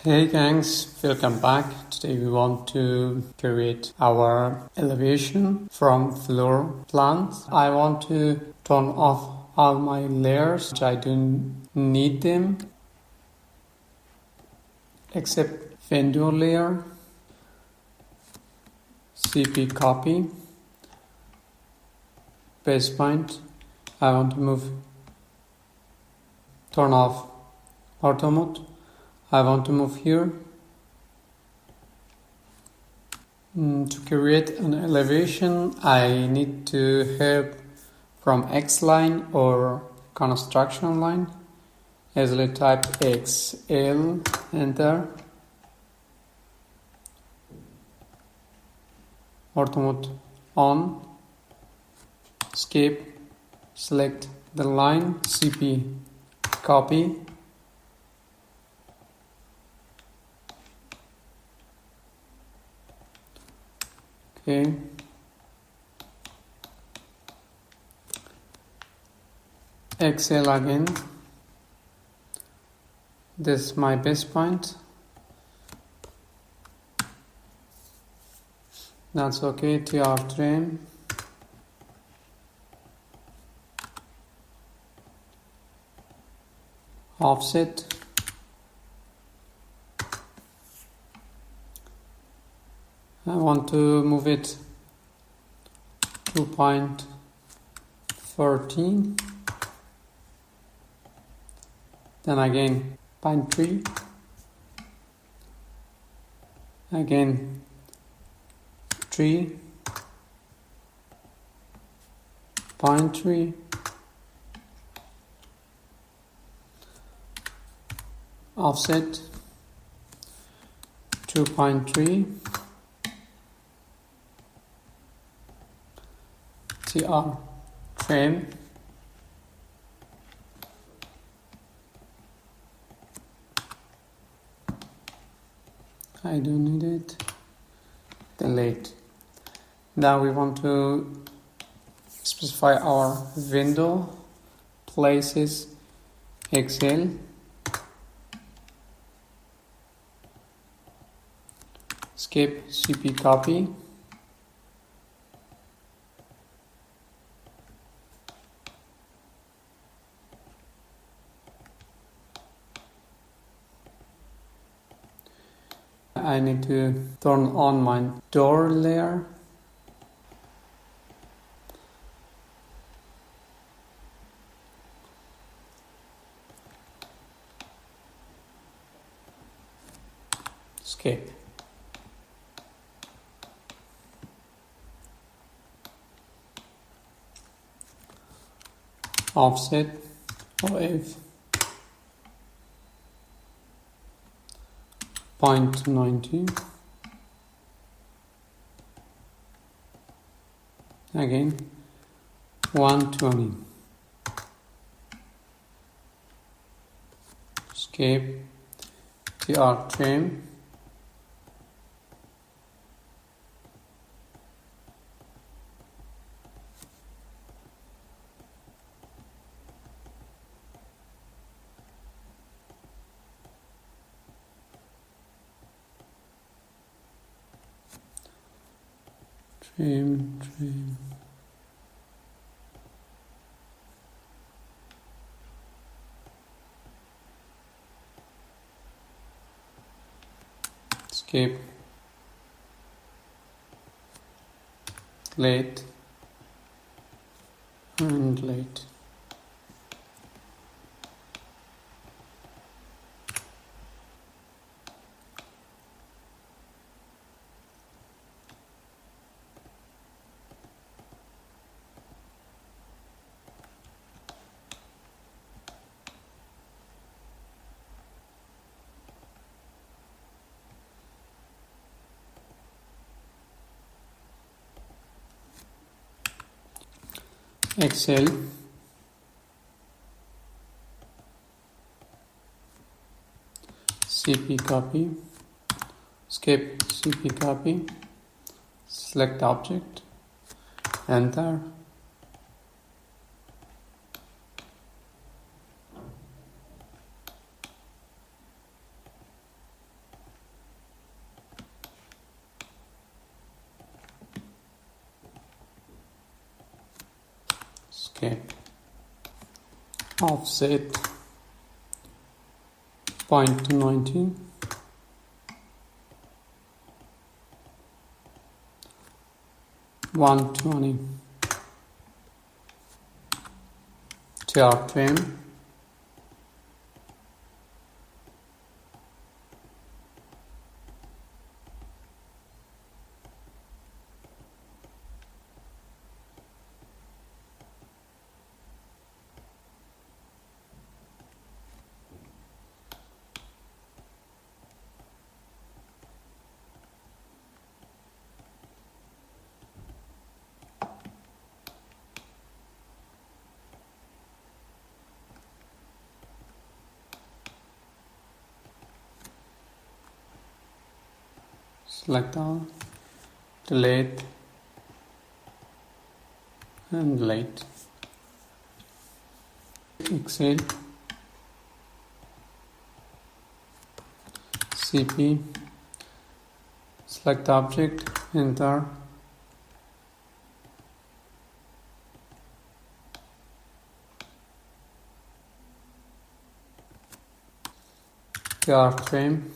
Hey gangs, welcome back. Today we want to create our elevation from floor plans. I want to turn off all my layers, which I don't need them, except vendor layer, CP copy, base point. I want to turn off auto mode. I want to move here. To create an elevation, I need to help from X line or construction line. Easily type XL, enter. Auto mode on. Escape. Select the line. CP copy. Okay. XL again. This is my base point. That's okay. TR trim. Offset. I want to move it 2.13. Then again 0.3. Again 3.3. Offset 2.3. TR trim. I don't need it. Delete. Now we want to specify our window places XL. Skip CP copy. I need to turn on my door layer. Escape. Offset OF 0.90. Again 120. Escape. TR trim. Trim. Escape. Late and late. XL. CP copy. Skip CP copy. Select object. Enter. Okay. Offset 0.290. $120. Tear trim. Select all, delete, and delete. Exit, CP, select object, enter. PR frame.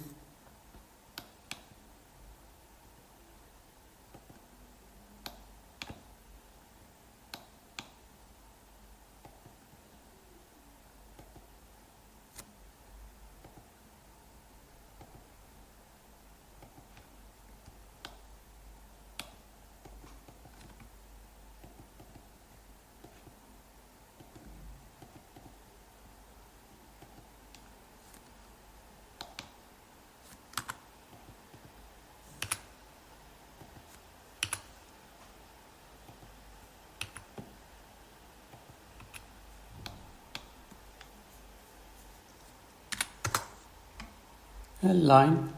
Line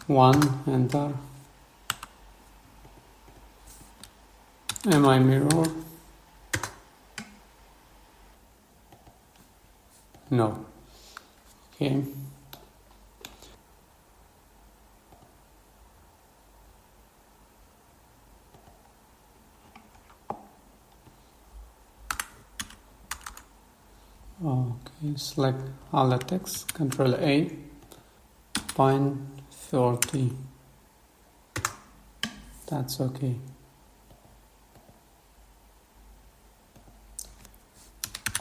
1, enter. MI mirror? No. Okay. Okay, select all the text, Control A, 0.40. That's okay.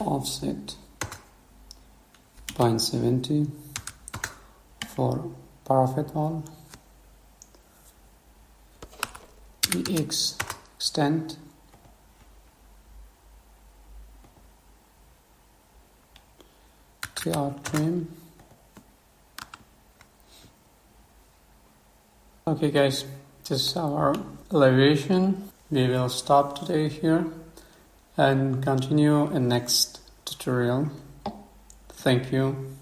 Offset 0.70 for parapet wall. Extend TR trim. Okay guys, this is our elevation. We will stop today here and continue in next tutorial. Thank you.